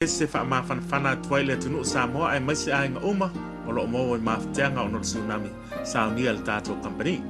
Se fa ma fana toile tunu Samoa ai mai se ai nga uma o lo mo ma ftenga o no tsunami sa ni al tato company.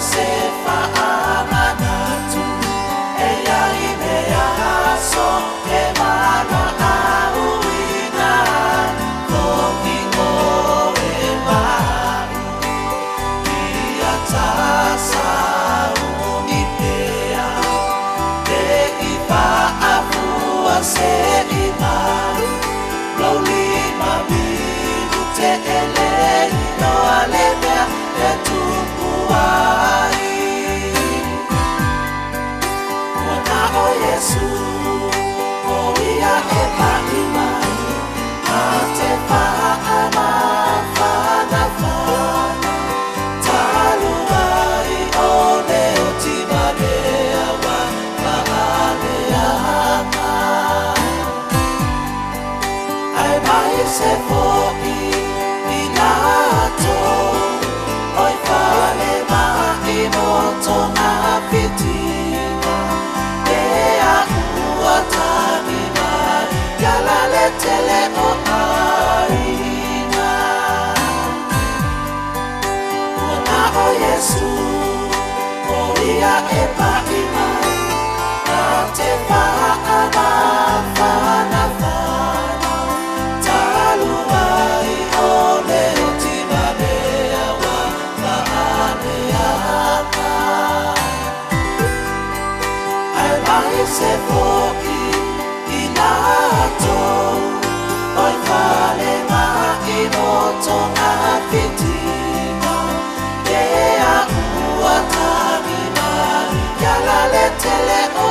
Se fa amanatu, e ya ime ya so se fo'i inato oi fale mai no tona fitina e a uatani mai yala le tele o aina ona o Yesu o ia e pa'i mai a te pa'a fana fana taluai o leo tima mea wa ma'aneaka ai mai se fo'i inato oi vale mai no tona fitina e a ua tani mai yala le tele o